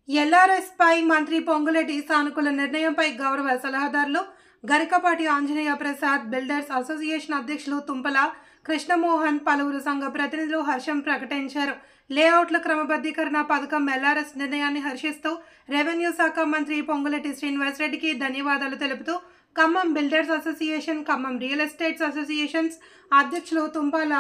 LRS పై మంత్రి పొంగులేటి సానుకూల నిర్ణయంపై గౌరవ సలహాదారులు గరికపాటి ఆంజనేయ ప్రసాద్, బిల్డర్స్ అసోసియేషన్ అధ్యక్షులు తుంపల కృష్ణమోహన్, పలువురు సంఘ ప్రతినిధులు హర్షం ప్రకటించారు. లేఅవుట్ల క్రమబద్ధీకరణ పథకం ఎల్ఆర్ఎస్ నిర్ణయాన్ని హర్షిస్తూ రెవెన్యూ శాఖ మంత్రి పొంగులేటి శ్రీనివాసరెడ్డికి ధన్యవాదాలు తెలుపుతూ Khammam builders association, Khammam real estates associations అధ్యక్షులు తుంపల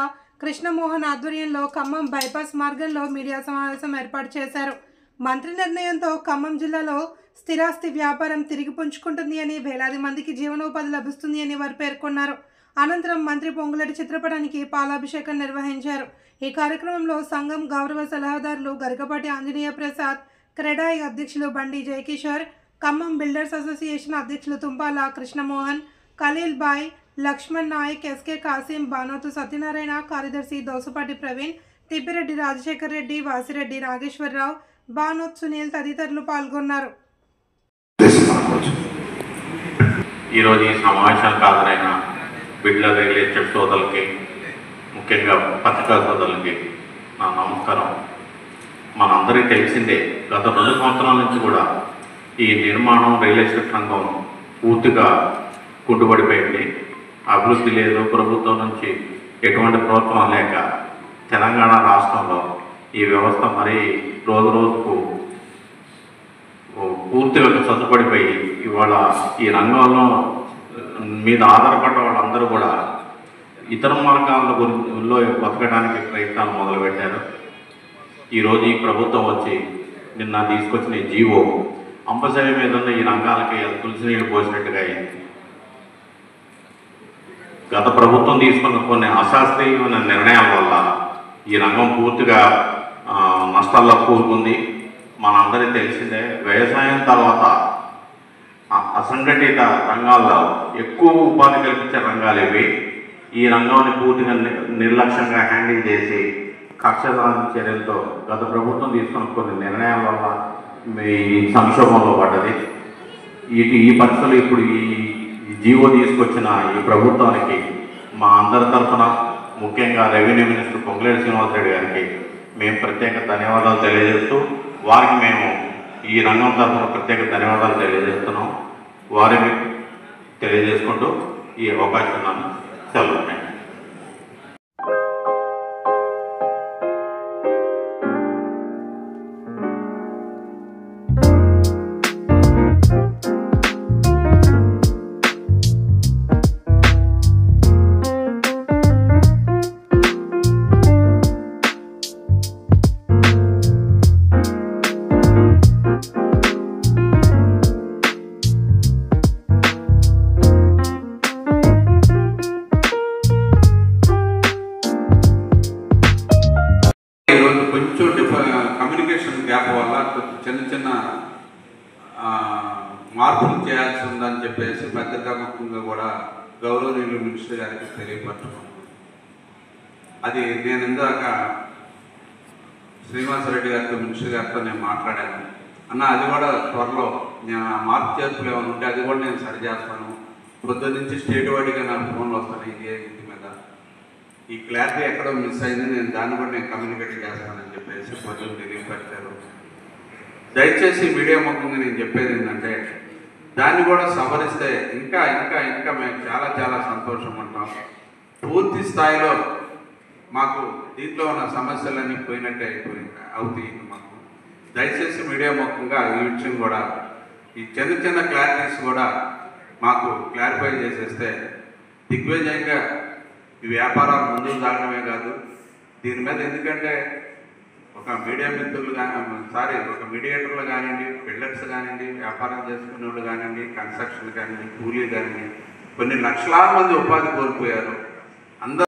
కృష్ణమోహన్ ఆధ్వర్యంలో ఖమ్మం బైపాస్ మార్గంలో మీడియా సమావేశం ఏర్పాటు చేశారు. మంత్రి నిర్ణయంతో ఖమ్మం జిల్లాలో స్థిరాస్తి వ్యాపారం తిరిగి పుంజుకుంటుంది అని, వేలాది మందికి జీవనోపాధి లభిస్తుంది అని వారు పేర్కొన్నారు. అనంతరం మంత్రి పొంగులేటి చిత్రపటానికి పాలాభిషేకం నిర్వహించారు. ఈ కార్యక్రమంలో సంఘం గౌరవ సలహాదారులు గరికపాటి ఆంజనేయ ప్రసాద్, క్రెడాయి అధ్యక్షులు బండి జయకిషోర్, ఖమ్మం బిల్డర్స్ అసోసియేషన్ అధ్యక్షులు తుంపాల కృష్ణమోహన్, ఖలీల్ బాయ్, లక్ష్మణ్ నాయక్, ఎస్కే కాసిం, బానోతు సత్యనారాయణ, కార్యదర్శి దోసపాటి ప్రవీణ్, తిప్పిరెడ్డి రాజశేఖర్ రెడ్డి, వాసిరెడ్డి నాగేశ్వరరావు, బానోత్ సునీల్ తదితరులు పాల్గొన్నారు. ఈరోజు ఈ సమావేశానికి హాజరైన బిడ్ల రియల్ ఎస్టేట్ సోదరులకి, ముఖ్యంగా పత్రికా సోదరులకి నా నమస్కారం. మనందరికీ తెలిసిందే, గత 2 సంవత్సరాల నుంచి కూడా ఈ నిర్మాణం రియల్ ఎస్టేట్ రంగం పూర్తిగా కుంటుపడిపోయింది. అభివృద్ధి లేదు, ప్రభుత్వం నుంచి ఎటువంటి ప్రోత్సాహం లేక తెలంగాణ రాష్ట్రంలో ఈ వ్యవస్థ మరీ రోజు రోజుకు పూర్తిగా సత్తుపడిపోయి ఇవాళ ఈ రంగంలో మీద ఆధారపడ్డ వాళ్ళందరూ కూడా ఇతర మార్గాల గురిలో బతకడానికి ప్రయత్నాలు మొదలుపెట్టారు. ఈరోజు ఈ ప్రభుత్వం వచ్చి నిన్న తీసుకొచ్చిన ఈ జీవో అంపశయ మీద ఉన్న ఈ రంగాలకి తులసి నీళ్ళు పోసినట్టుగా అయింది. గత ప్రభుత్వం తీసుకున్న కొన్ని అశాస్త్రీయమైన నిర్ణయాల వల్ల ఈ రంగం పూర్తిగా నష్టాల్లో కూరుకుంది. మనందరికీ తెలిసిందే, వ్యవసాయం తర్వాత అసంఘటిత రంగాల్లో ఎక్కువ ఉపాధి కల్పించే రంగాలు ఇవి. ఈ రంగాన్ని పూర్తిగా నిర్లక్ష్యంగా హ్యాండిల్ చేసి కక్ష సాధన చర్యలతో గత ప్రభుత్వం తీసుకున్న కొన్ని నిర్ణయాల వల్ల ఈ సంక్షోభంలో పడ్డది. ఈ పరిస్థితులు ఇప్పుడు ఈ జీవో తీసుకొచ్చిన ఈ ప్రభుత్వానికి మా అందరి తరఫున, ముఖ్యంగా రెవెన్యూ మినిస్టర్ పొంగులేటి శ్రీనివాసరెడ్డి గారికి మేము ప్రత్యేక ధన్యవాదాలు తెలియజేస్తూ, వారికి మేము ఈ రంగం తరఫున ప్రత్యేక ధన్యవాదాలు తెలియజేస్తున్నాం. వారికి తెలియజేసుకుంటూ ఈ అవకాశం నన్ను సెలవు. కమ్యూనికేషన్ గ్యాప్ వల్ల చిన్న మార్పులు చేయాల్సి ఉందని చెప్పేసి పత్రికాముఖంగా కూడా గౌరవనీయులు మినిస్టర్ గారికి తెలియపరచుకున్నాం. అది నేను ఇందాక శ్రీనివాసరెడ్డి గారితో, మినిస్టర్ గారితో నేను మాట్లాడాను. అన్న, అది కూడా త్వరలో నేను మార్పు చేర్పులు ఏమైనా ఉంటే అది కూడా నేను సరి చేస్తాను. పొద్దు నుంచి స్టేట్ వైడ్గా నాకు ఫోన్లు వస్తాను ఇదే ఇంటి మీద. ఈ క్లారిటీ ఎక్కడో మిస్ అయింది, నేను దాన్ని కూడా నేను కమ్యూనికేట్ చేస్తానని చెప్పేసి పొద్దున్న తెలియపరిచారు. దయచేసి మీడియా ముఖంగా నేను చెప్పేది ఏంటంటే, దాన్ని కూడా సవరిస్తే ఇంకా ఇంకా ఇంకా మేము చాలా చాలా సంతోషం ఉంటాం. పూర్తి స్థాయిలో మాకు దీంట్లో ఉన్న సమస్యలన్నీ పోయినట్టే అవుతాయి. మాకు దయచేసి మీడియా ముఖంగా ఈ విషయం కూడా, ఈ చిన్న క్లారిటీస్ కూడా మాకు క్లారిఫై చేసేస్తే దిగ్విజయంగా ఈ వ్యాపారాలు ముందుకు సాగడమే కాదు, దీని మీద ఎందుకంటే ఒక మీడియా మిత్రులు ఒక మీడియేటర్లు కానివ్వండి, బిల్డర్స్ కానివ్వండి, వ్యాపారం చేసుకునే వాళ్ళు కానివ్వండి, కన్స్ట్రక్షన్ కానివ్వండి, కూలీలు కానివ్వండి, కొన్ని లక్షలాది మంది ఉపాధి కోల్పోయారు. అందరూ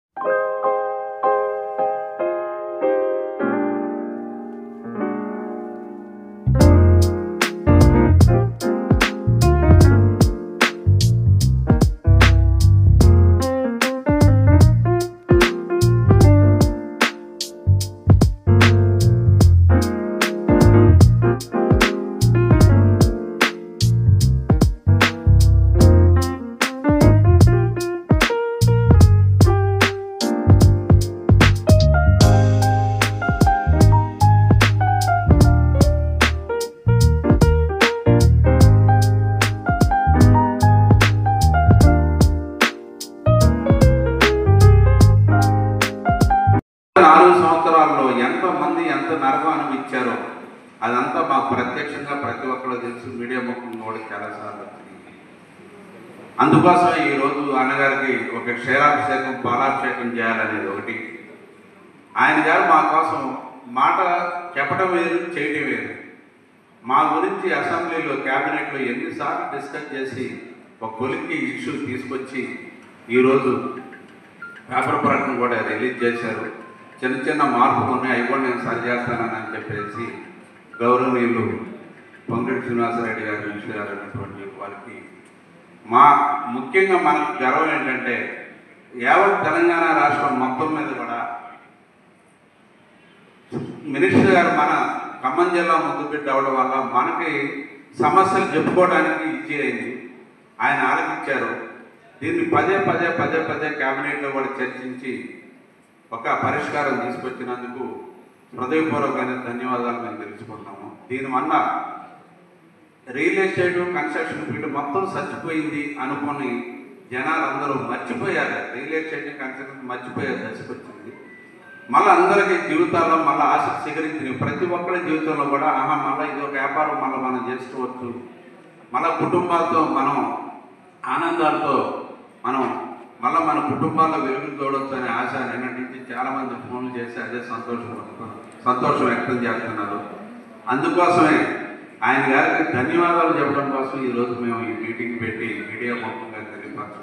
నరకం అనిపించారో అదంతా మాకు ప్రత్యక్షంగా ప్రతి ఒక్కరు తెలుసు, మీడియా ముఖంగా కూడా చాలాసార్లు వచ్చింది. అందుకోసం ఈరోజు అన్నగారికి ఒక క్షీరాభిషేకం పాలాభిషేకం చేయాలనేది ఒకటి. ఆయన గారు మా కోసం మాట చెప్పడం వేరు, చేయటం వేరు. మా గురించి అసెంబ్లీలో క్యాబినెట్లో ఎన్నిసార్లు డిస్కస్ చేసి ఒక కొలిక్కి ఇష్యూ తీసుకొచ్చి ఈరోజు పేపర్ ప్రకటన కూడా రిలీజ్ చేశారు. చిన్న చిన్న మార్పులు ఉన్నాయి, అవి కూడా నేను సరి చేస్తానని చెప్పేసి గౌరవనీయులు పొంగిరెడ్డి శ్రీనివాసరెడ్డి గారు విషయాలైనటువంటి వారికి ముఖ్యంగా మనకు గర్వం ఏంటంటే యావత్ తెలంగాణ రాష్ట్రం మొత్తం మీద కూడా మినిస్టర్ గారు మన ఖమ్మం జిల్లా ముద్దుబిడ్డ అవడం వల్ల మనకి సమస్యలు చెప్పుకోవడానికి ఈజీ అయింది. ఆయన ఆలోచించారు. దీన్ని పదే క్యాబినెట్లో కూడా చర్చించి ఒక పరిష్కారం తీసుకొచ్చినందుకు హృదయపూర్వకమైన ధన్యవాదాలు మేము తెలుసుకుంటాము. దీనివల్ల రియల్ ఎస్టేట్ కన్స్ట్రక్షన్ ఫీల్డ్ మొత్తం చచ్చిపోయింది అనుకుని జనాలు అందరూ మర్చిపోయారు. రియల్ ఎస్టేట్ కన్స్ట్రక్షన్ మర్చిపోయారు, చచ్చిపోయింది. మళ్ళీ అందరికీ జీవితాల్లో మళ్ళీ ఆశ స్వీకరించింది. ప్రతి ఒక్కరి జీవితంలో కూడా మళ్ళీ ఇది ఒక వ్యాపారం మళ్ళీ మనం చేసుకోవచ్చు, మళ్ళీ కుటుంబాలతో మనం ఆనందాలతో మనం మళ్ళీ మన కుటుంబాల్లో వెలుగులు చూడవచ్చు అనే ఆశ నిన్నటి నుంచి చాలామంది ఫోన్లు చేసి అదే సంతోషం వ్యక్తం చేస్తున్నారు. అందుకోసమే ఆయన గారికి ధన్యవాదాలు చెప్పడం కోసం ఈరోజు మేము ఈ మీటింగ్ పెట్టి మీడియా ముఖంగా